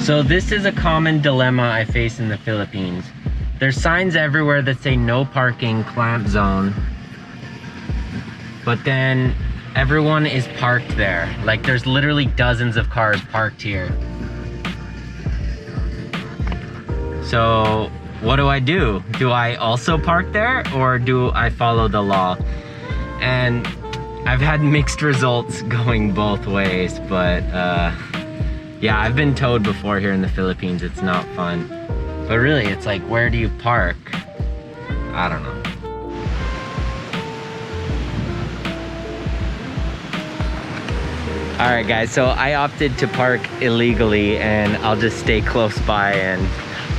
So this is a common dilemma I face in the Philippines. There's signs everywhere that say no parking, clamp zone. But then everyone is parked there. Like there's literally dozens of cars parked here. So what do? Do I also park there or do I follow the law? And I've had mixed results going both ways, but yeah, I've been towed before here in the Philippines. It's not fun. But really, it's like, where do you park? I don't know. All right, guys, so I opted to park illegally and I'll just stay close by and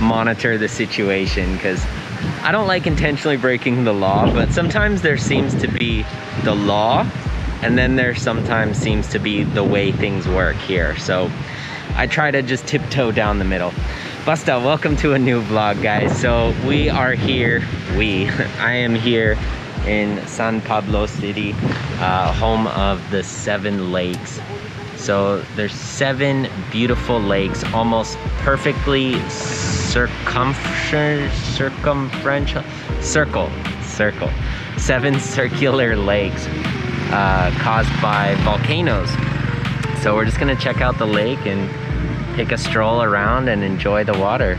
monitor the situation because I don't like intentionally breaking the law, but sometimes there seems to be the law and then there sometimes seems to be the way things work here. So I try to just tiptoe down the middle. Basta, welcome to a new vlog, guys. So we are here, I am here in San Pablo City, home of the 7 lakes. So there's 7 beautiful lakes, almost perfectly circumferential, 7 circular lakes caused by volcanoes. So we're just gonna check out the lake and take a stroll around and enjoy the water.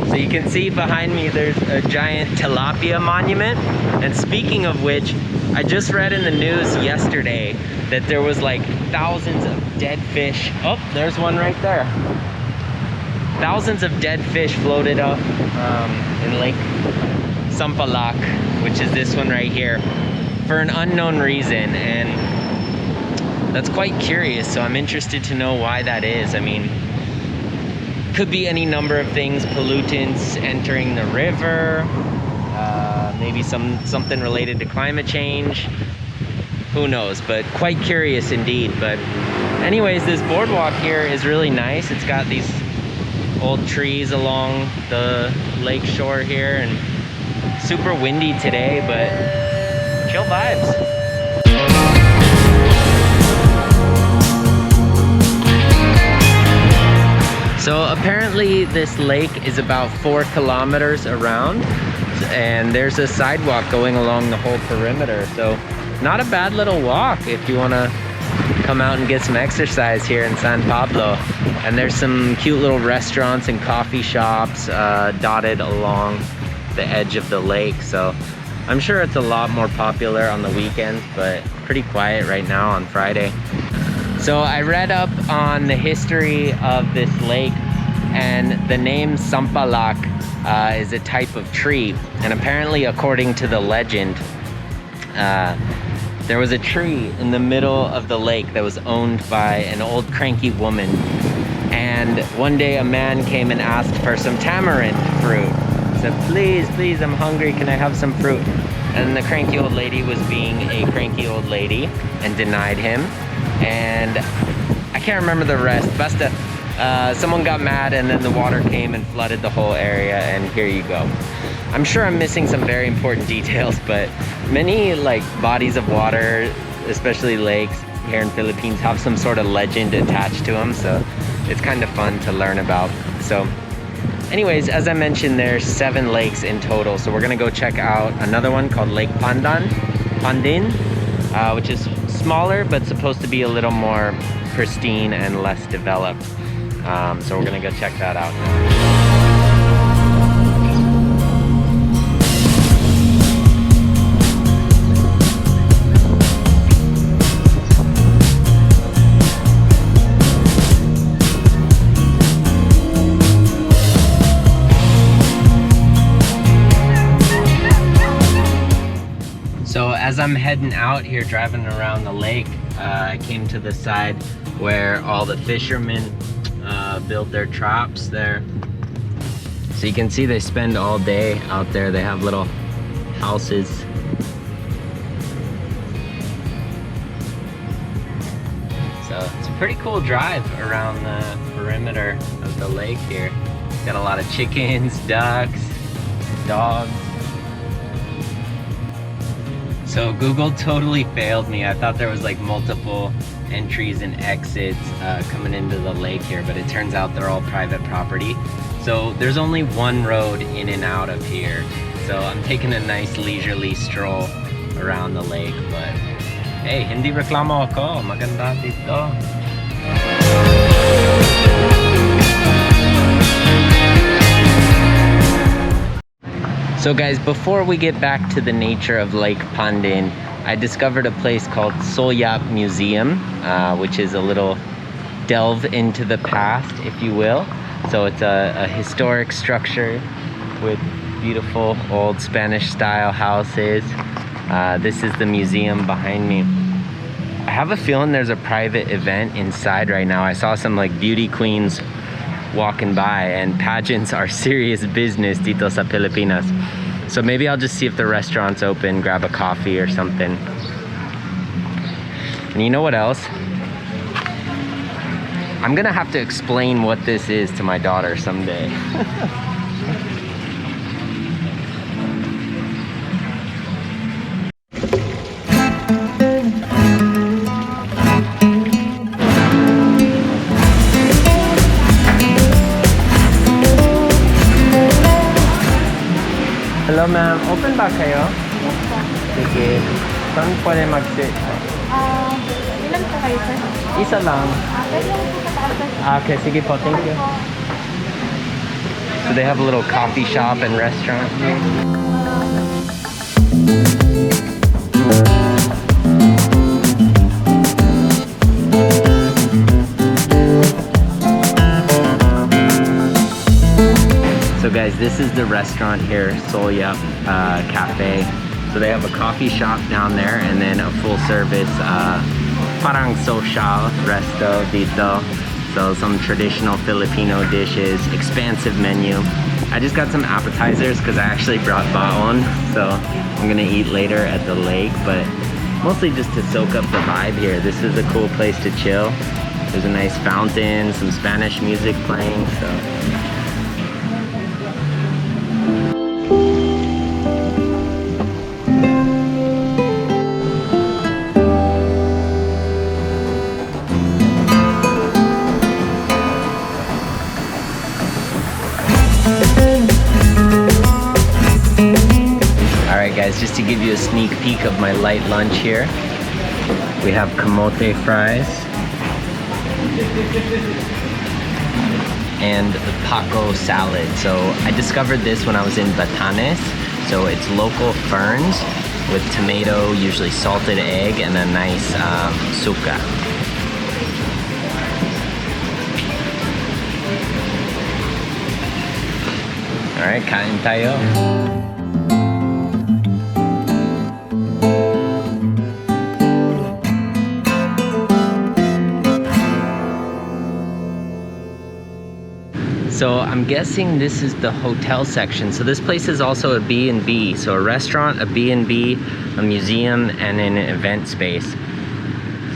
So you can see behind me there's a giant tilapia monument, and speaking of which, I just read in the news yesterday that there was like thousands of dead fish. Oh, there's one right there. Thousands of dead fish floated up in Lake Sampalac, which is this one right here, for an unknown reason, and that's quite curious. So I'm interested to know why that is. I mean, could be any number of things, pollutants entering the river, maybe something related to climate change, who knows, but quite curious indeed. But anyways, this boardwalk here is really nice. It's got these old trees along the lake shore here, and super windy today, but chill vibes. So apparently this lake is about 4 kilometers around, and there's a sidewalk going along the whole perimeter. So not a bad little walk if you want to come out and get some exercise here in San Pablo. And there's some cute little restaurants and coffee shops dotted along the edge of the lake. So I'm sure it's a lot more popular on the weekends, but pretty quiet right now on Friday. So I read up on the history of this lake, and the name Sampalok is a type of tree. And apparently, according to the legend, there was a tree in the middle of the lake that was owned by an old cranky woman. And one day a man came and asked for some tamarind fruit. He said, please, I'm hungry, can I have some fruit? And the cranky old lady was being a cranky old lady and denied him. And I can't remember the rest. Basta, someone got mad and then the water came and flooded the whole area, and here you go. I'm sure I'm missing some very important details, but many like bodies of water, especially lakes here in Philippines, have some sort of legend attached to them, so it's kind of fun to learn about. So anyways, as I mentioned, there's 7 lakes in total, so we're gonna go check out another one called Lake Pandin, which is smaller but supposed to be a little more pristine and less developed. So we're gonna go check that out now. So as I'm heading out here, driving around the lake, I came to the side where all the fishermen build their traps there. So you can see they spend all day out there. They have little houses. So it's a pretty cool drive around the perimeter of the lake here. Got a lot of chickens, ducks, dogs. So Google totally failed me. I thought there was like multiple entries and exits coming into the lake here, but it turns out they're all private property. So there's only one road in and out of here. So I'm taking a nice leisurely stroll around the lake, but hey, hindi reklamo ako. Maganda dito. So guys, before we get back to the nature of Lake Pandin, I discovered a place called Sulyap Museum, which is a little delve into the past, if you will. So it's a historic structure with beautiful old Spanish style houses. This is the museum behind me. I have a feeling there's a private event inside right now. I saw some like beauty queens walking by, and pageants are serious business dito sa Pilipinas. So maybe I'll just see if the restaurant's open, grab a coffee or something. And you know what else? I'm gonna have to explain what this is to my daughter someday. Hello ma'am, open ba kayo? Yes po. Sige. Saan pwede mag-sit? Ilan po kayo, sir? Isa lang. Pwede lang po sa taas, sir. Okay, sige po, thank you. So they have a little coffee shop and restaurant here. So guys, this is the restaurant here, Sulyap Cafe. So they have a coffee shop down there and then a full service parang social resto dito. So some traditional Filipino dishes, expansive menu. I just got some appetizers because I actually brought baon. So I'm gonna eat later at the lake, but mostly just to soak up the vibe here. This is a cool place to chill. There's a nice fountain, some Spanish music playing, so. Guys, just to give you a sneak peek of my light lunch here, we have kamote fries and the Paco salad. So I discovered this when I was in Batanes. So it's local ferns with tomato, usually salted egg, and a nice suka. All right, kain tayo. So I'm guessing this is the hotel section. So this place is also a B&B. So a restaurant, a B&B, a museum, and an event space.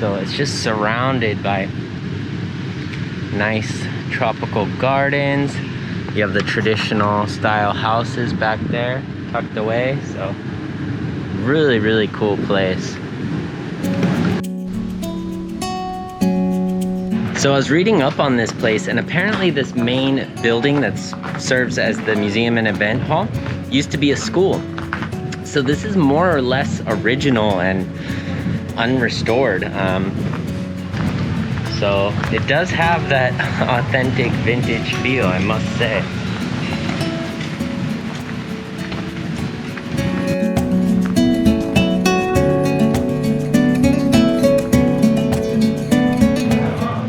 So it's just surrounded by nice tropical gardens. You have the traditional style houses back there, tucked away. So really, really cool place. So I was reading up on this place, and apparently this main building that serves as the museum and event hall used to be a school. So this is more or less original and unrestored. So it does have that authentic vintage feel, I must say.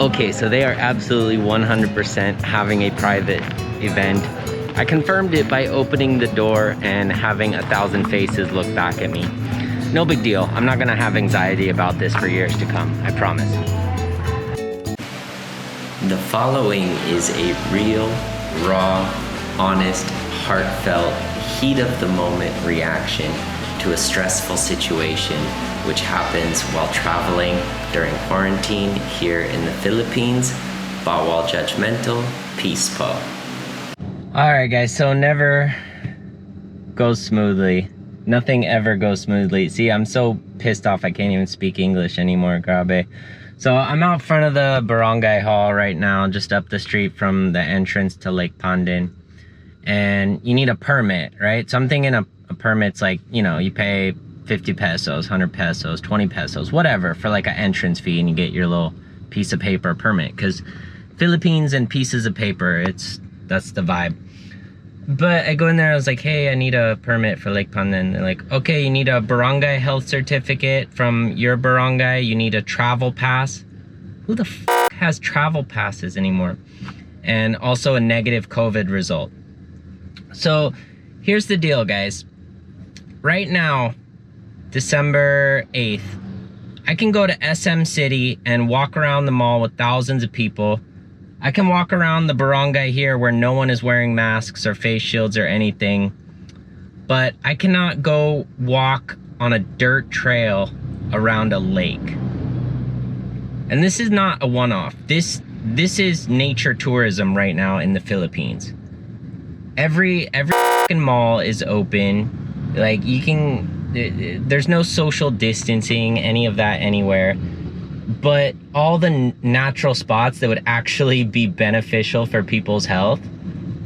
Okay, so they are absolutely 100% having a private event. I confirmed it by opening the door and having 1,000 faces look back at me. No big deal. I'm not gonna have anxiety about this for years to come, I promise. The following is a real, raw, honest, heartfelt, heat of the moment reaction to a stressful situation which happens while traveling during quarantine here in the Philippines. Bawal judgmental, peace po. Alright guys, so never goes smoothly. Nothing ever goes smoothly. See, I'm so pissed off I can't even speak English anymore, grabe. So I'm out front of the barangay hall right now, just up the street from the entrance to Lake Pandin. And you need a permit, right? So I'm thinking a permit's like, you know, you pay 50 pesos, 100 pesos, 20 pesos, whatever, for like an entrance fee, and you get your little piece of paper permit. Because Philippines and pieces of paper, that's the vibe. But I go in there, I was like, hey, I need a permit for Lake Pandin. They're like, okay, you need a barangay health certificate from your barangay. You need a travel pass. Who the f has travel passes anymore? And also a negative COVID result. So here's the deal, guys. Right now, December 8th, I can go to SM City and walk around the mall with thousands of people. I can walk around the barangay here where no one is wearing masks or face shields or anything. But I cannot go walk on a dirt trail around a lake. And this is not a one-off. This is nature tourism right now in the Philippines. Every fucking mall is open. Like, you can, there's no social distancing, any of that anywhere. But all the natural spots that would actually be beneficial for people's health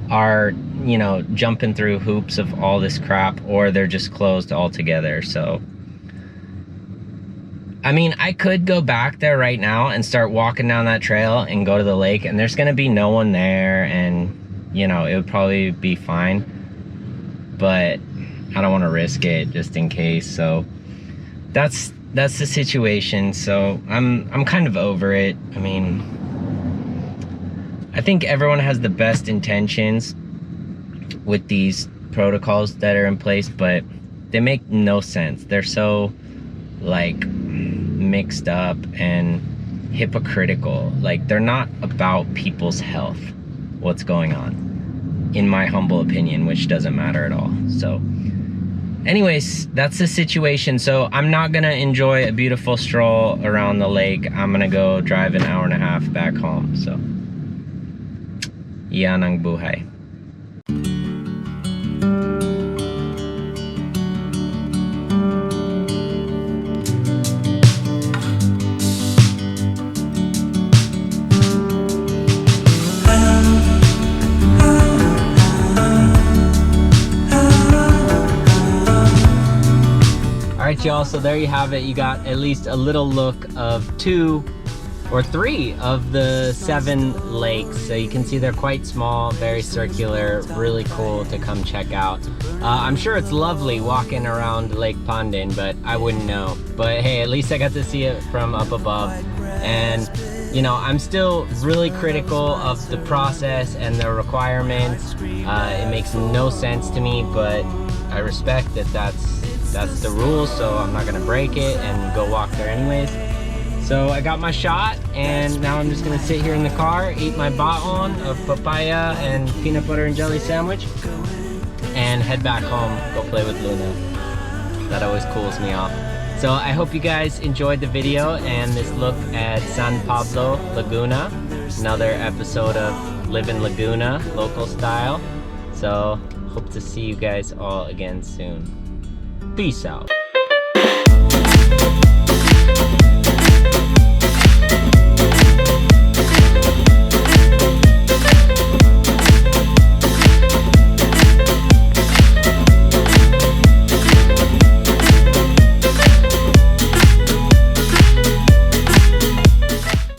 are, you know, jumping through hoops of all this crap, or they're just closed altogether. So, I mean, I could go back there right now and start walking down that trail and go to the lake, and there's gonna be no one there, and, you know, it would probably be fine. But I don't want to risk it just in case. So that's the situation. So I'm kind of over it. I mean, I think everyone has the best intentions with these protocols that are in place, but they make no sense. They're so like mixed up and hypocritical. Like, they're not about people's health, what's going on, in my humble opinion, which doesn't matter at all. So anyways, that's the situation. So I'm not gonna enjoy a beautiful stroll around the lake. I'm gonna go drive an hour and a half back home. So yan ang buhay. Alright y'all, so there you have it. You got at least a little look of 2 or 3 of the 7 lakes. So you can see they're quite small, very circular, really cool to come check out. I'm sure it's lovely walking around Lake Pandin, but I wouldn't know. But hey, at least I got to see it from up above. And you know, I'm still really critical of the process and the requirements. It makes no sense to me, but I respect that that's the rules, so I'm not gonna break it and go walk there anyways. So I got my shot, and now I'm just gonna sit here in the car, eat my baon of papaya and peanut butter and jelly sandwich, and head back home, go play with Luna. That always cools me off. So I hope you guys enjoyed the video and this look at San Pablo, Laguna. Another episode of Live in Laguna, local style. So hope to see you guys all again soon. Peace out.